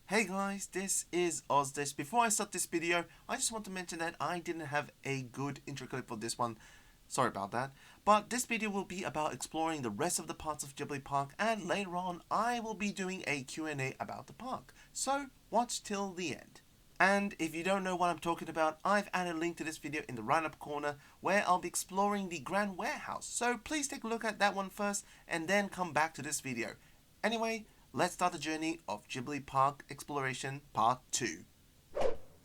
Hey guys, this is AusDish. Before I start this video, I just want to mention that I didn't have a good intro clip for this one. Sorry about that. But this video will be about exploring the rest of the parts of Ghibli Park, and later on I will be doing a Q&A about the park. So watch till the end. And if you don't know what I'm talking about, I've added a link to this video in the right up corner where I'll be exploring the Grand Warehouse. So please take a look at that one first and then come back to this video. Anyway, let's start the journey of Ghibli Park Exploration Part 2.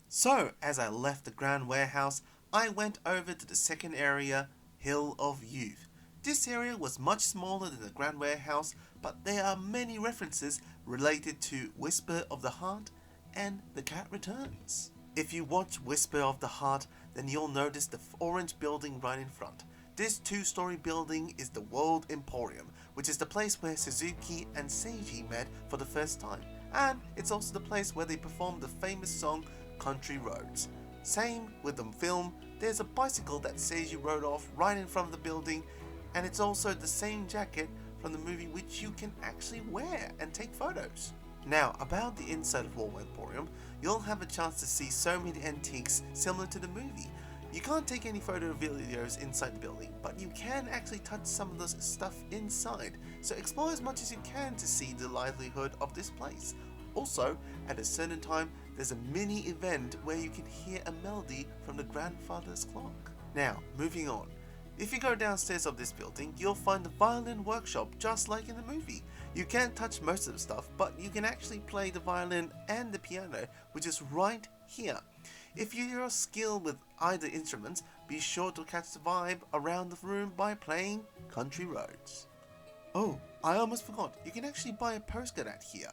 So, as I left the Grand Warehouse, I went over to the second area, Hill of Youth. This area was much smaller than the Grand Warehouse, but there are many references related to Whisper of the Heart and The Cat Returns. If you watch Whisper of the Heart, then you'll notice the orange building right in front. This two-story building is the World Emporium, which is the place where Suzuki and Seiji met for the first time, and it's also the place where they performed the famous song Country Roads. Same with the film, there's a bicycle that Seiji rode off right in front of the building, and it's also the same jacket from the movie which you can actually wear and take photos. Now, about the inside of World Emporium, you'll have a chance to see so many antiques similar to the movie. You can't take any photo videos inside the building, but you can actually touch some of this stuff inside, so explore as much as you can to see the livelihood of this place. Also, at a certain time, there's a mini event where you can hear a melody from the grandfather's clock. Now, moving on. If you go downstairs of this building, you'll find the violin workshop just like in the movie. You can't touch most of the stuff, but you can actually play the violin and the piano, which is right here. If you're skilled with either instruments, be sure to catch the vibe around the room by playing Country Roads. Oh, I almost forgot, you can actually buy a postcard at here.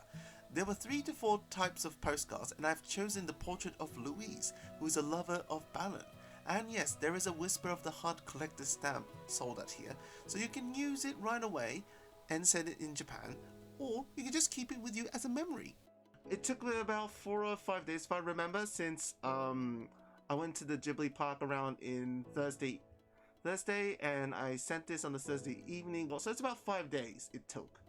There were 3 to 4 types of postcards, and I've chosen the portrait of Louise, who is a lover of ballad. And yes, there is a Whisper of the Heart collector's stamp sold at here, so you can use it right away and send it in Japan, or you can just keep it with you as a memory. It took me about 4 or 5 days if I remember, since I went to the Ghibli Park around in Thursday, and I sent this on the Thursday evening, so it's about 5 days it took.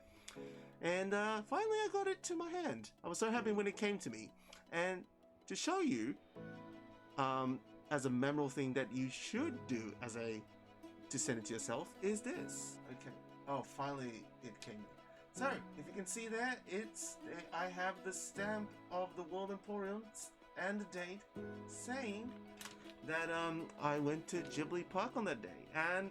And finally I got it to my hand. I was so happy when it came to me. And to show you, as a memorable thing that you should do to send it to yourself, is this. Okay. Oh, finally it came. So, if you can see there, I have the stamp of the World Emporium and the date saying that I went to Ghibli Park on that day, and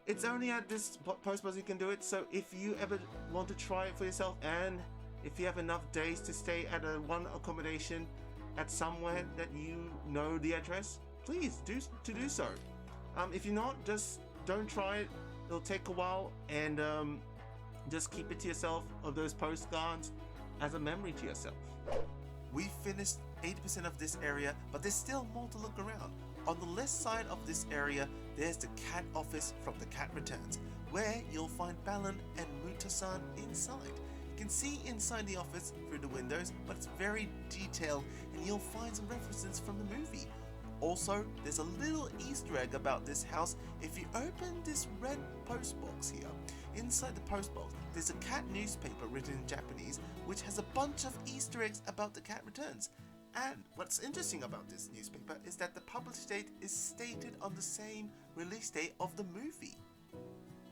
it's only at this post box you can do it. So if you ever want to try it for yourself, and if you have enough days to stay at one accommodation at somewhere that you know the address, please do so. If you're not, just don't try it. It'll take a while, and just keep it to yourself, of those postcards, as a memory to yourself. We've finished 80% of this area, but there's still more to look around. On the left side of this area, there's the cat office from The Cat Returns, where you'll find Balan and Muta-san inside. You can see inside the office through the windows, but it's very detailed, and you'll find some references from the movie. Also, there's a little Easter egg about this house. If you open this red post box here, inside the post box, there's a cat newspaper written in Japanese, which has a bunch of Easter eggs about The Cat Returns. And what's interesting about this newspaper is that the publish date is stated on the same release date of the movie.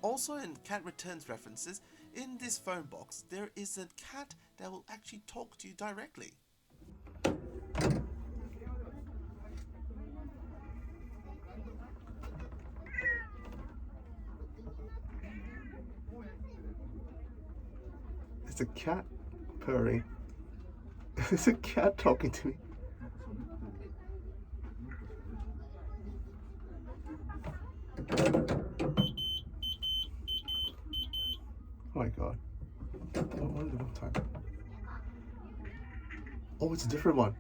Also, in Cat Returns references, in this phone box, there is a cat that will actually talk to you directly. It's a cat purring. It's a cat talking to me. Oh my god. What wonderful time. Oh, it's a different one.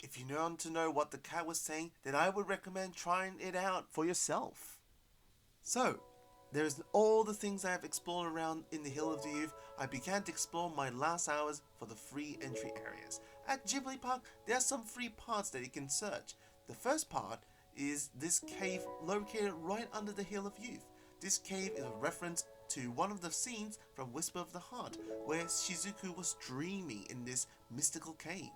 If you want to know what the cat was saying, then I would recommend trying it out for yourself. So, there's all the things I have explored around in the Hill of the Youth. I began to explore my last hours for the free entry areas. At Ghibli Park, there are some free parts that you can search. The first part is this cave located right under the Hill of Youth. This cave is a reference to one of the scenes from Whisper of the Heart, where Shizuku was dreaming in this mystical cave.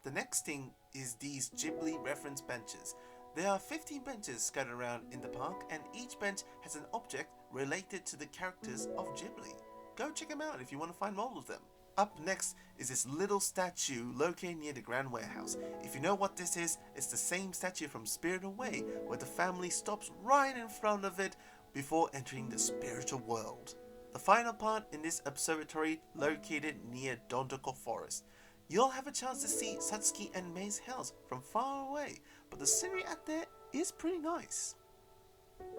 The next thing is these Ghibli reference benches. There are 15 benches scattered around in the park, and each bench has an object related to the characters of Ghibli. Go check them out if you want to find more of them. Up next is this little statue located near the Grand Warehouse. If you know what this is, it's the same statue from Spirited Away, where the family stops right in front of it before entering the spiritual world. The final part in this observatory located near Dondoko Forest. You'll have a chance to see Satsuki and Mei's house from far away, but the scenery out there is pretty nice.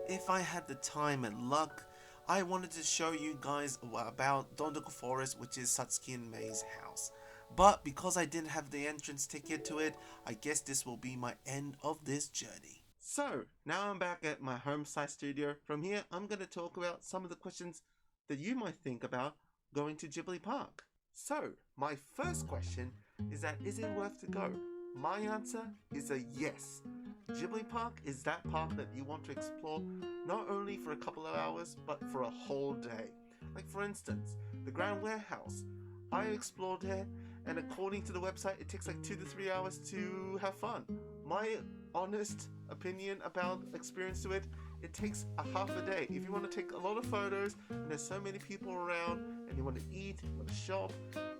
If I had the time and luck, I wanted to show you guys about Dondoko Forest, which is Satsuki and Mei's house. But because I didn't have the entrance ticket to it, I guess this will be my end of this journey. So, now I'm back at my home site studio. From here, I'm going to talk about some of the questions that you might think about going to Ghibli Park. So, my first question is it worth to go? My answer is a yes. Ghibli Park is that park that you want to explore not only for a couple of hours, but for a whole day. Like for instance, the Grand Warehouse. I explored there, and according to the website, it takes like 2 to 3 hours to have fun. My honest opinion about experience to it, it takes a half a day. If you want to take a lot of photos, and there's so many people around, and you want to eat, you want to shop,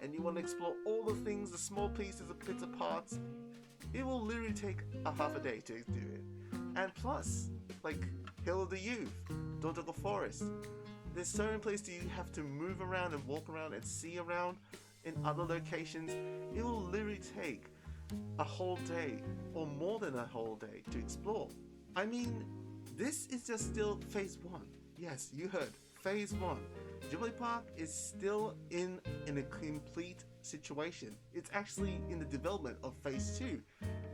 and you want to explore all the things, the small pieces, the bits of parts, it will literally take a half a day to do it. And plus, like Hill of the Youth, Dondoko Forest, there's certain places you have to move around and walk around and see around in other locations. It will literally take a whole day or more than a whole day to explore. I mean, this is just still phase 1. Yes, you heard, phase 1. Ghibli Park is still in a complete situation. It's actually in the development of phase 2,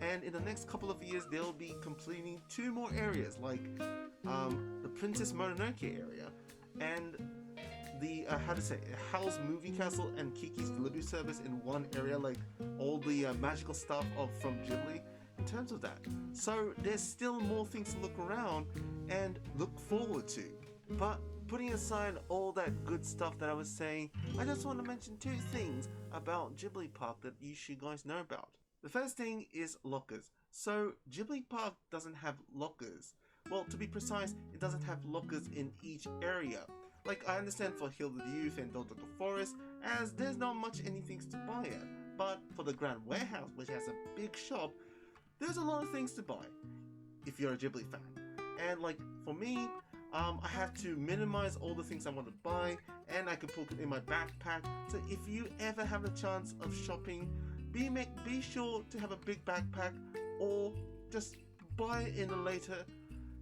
and in the next couple of years they'll be completing 2 more areas, like the Princess Mononoke area and the Howl's Movie Castle and Kiki's Delivery Service in one area, like all the magical stuff from Ghibli in terms of that. So there's still more things to look around and look forward to. But putting aside all that good stuff that I was saying, I just want to mention 2 things about Ghibli Park that you should guys know about. The first thing is lockers. So Ghibli Park doesn't have lockers. Well, to be precise, it doesn't have lockers in each area. Like, I understand for Hill of the Youth and Dondoko Forest, as there's not much anything to buy at. But for the Grand Warehouse, which has a big shop, there's a lot of things to buy if you're a Ghibli fan. And like for me, I have to minimize all the things I want to buy, and I can put it in my backpack. So if you ever have the chance of shopping, be sure to have a big backpack, or just buy it in a later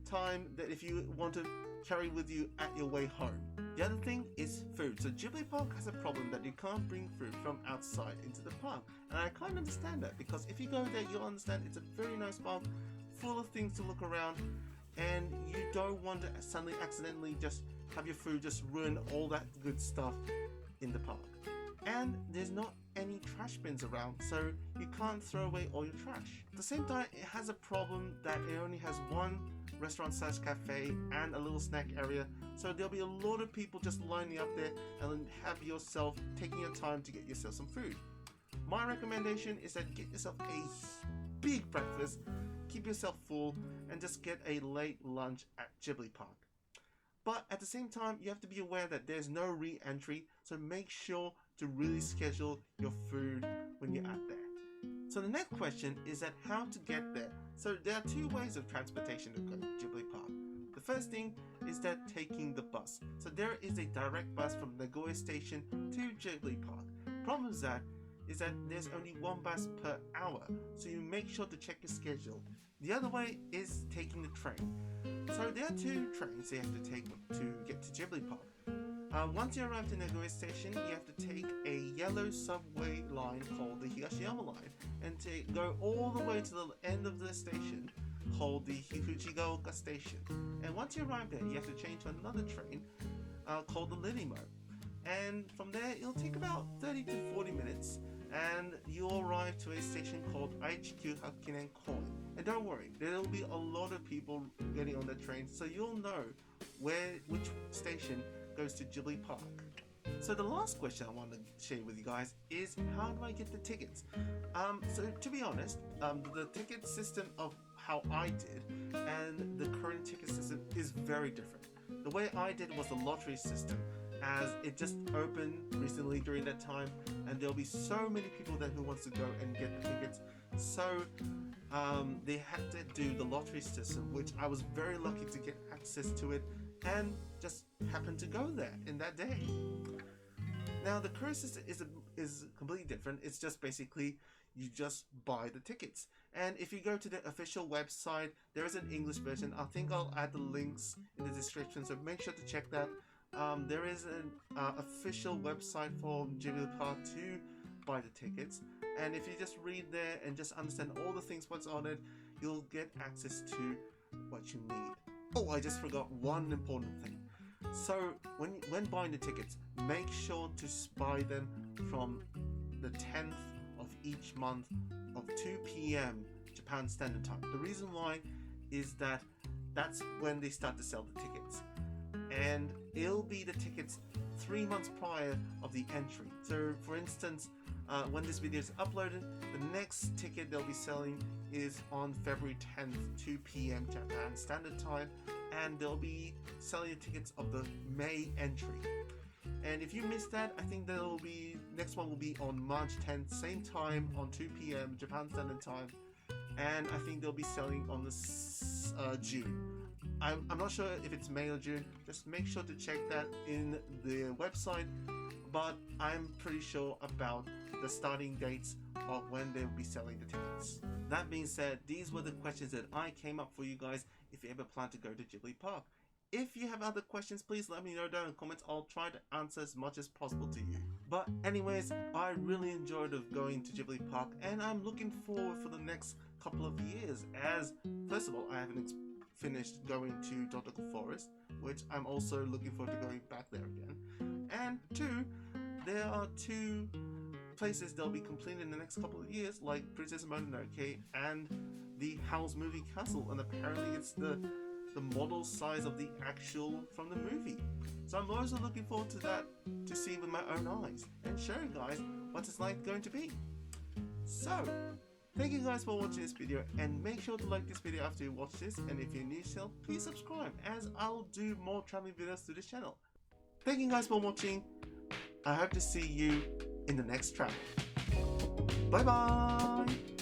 time that if you want to carry with you at your way home. The other thing is food. So Ghibli Park has a problem that you can't bring food from outside into the park, and I can't understand that, because if you go there, you'll understand it's a very nice park full of things to look around, and you don't want to suddenly accidentally just have your food just ruin all that good stuff in the park. And there's not any trash bins around, so you can't throw away all your trash. At the same time, it has a problem that it only has one restaurant/cafe and a little snack area, so there'll be a lot of people just lining up there and taking your time to get yourself some food. My recommendation is that get yourself a big breakfast, keep yourself full, and just get a late lunch at Ghibli Park. But at the same time, you have to be aware that there's no re-entry, so make sure to really schedule your food when you're out there. So the next question is that how to get there. So there are 2 ways of transportation to go to Ghibli Park. The first thing is that taking the bus. So there is a direct bus from Nagoya Station to Ghibli Park. Problem is that there's only 1 bus per hour, so you make sure to check your schedule. The other way is taking the train. So there are 2 trains you have to take to get to Ghibli Park. Once you arrive to Nagoya Station, you have to take a yellow subway line called the Higashiyama line, and to go all the way to the end of the station called the Fujigaoka Station. And once you arrive there, you have to change to another train called the Linimo. And from there, it'll take about 30 to 40 minutes, and you'll arrive to a station called Aichi Hakinen Koen. And don't worry, there'll be a lot of people getting on the train, so you'll know which station goes to Ghibli Park. So the last question I want to share with you guys is, how do I get the tickets? So to be honest, the ticket system of how I did and the current ticket system is very different. The way I did was the lottery system, as it just opened recently during that time, and there'll be so many people who wants to go and get the tickets. So they had to do the lottery system, which I was very lucky to get access to it and just happened to go there in that day. Now the current system is completely different. It's just basically you just buy the tickets, and if you go to the official website, there is an English version. I think I'll add the links in the description, so make sure to check that. There is an official website for Ghibli Park to buy the tickets, and if you just read there and just understand all the things what's on it, you'll get access to what you need. Oh, I just forgot one important thing. So when buying the tickets, make sure to buy them from the 10th of each month of 2 p.m. Japan Standard Time. The reason why is that that's when they start to sell the tickets, and it'll be the tickets 3 months prior of the entry. So for instance, when this video is uploaded, the next ticket they'll be selling is on February 10th, 2 p.m. Japan Standard Time, and they'll be selling the tickets of the May entry. And if you missed that, I think there'll be next one will be on March 10th, same time on 2 p.m. Japan Standard Time, and I think they'll be selling on the June. I'm not sure if it's May or June. Just make sure to check that in the website, but I'm pretty sure about the starting dates of when they'll be selling the tickets. That being said, these were the questions that I came up for you guys if you ever plan to go to Ghibli Park. If you have other questions, please let me know down in the comments. I'll try to answer as much as possible to you. But anyways, I really enjoyed going to Ghibli Park, and I'm looking forward for the next couple of years, as first of all, I haven't finished going to Tropical Forest, which I'm also looking forward to going back there again. And two, there are 2 places they'll be completed in the next couple of years, like Princess Mononoke and the Howl's Moving Castle, and apparently it's the model size of the actual from the movie. So I'm also looking forward to that, to see with my own eyes and show you guys what it's like going to be. So thank you guys for watching this video, and make sure to like this video after you watch this, and if you're new still, please subscribe, as I'll do more traveling videos to this channel. Thank you guys for watching. I hope to see you in the next travel. Bye bye!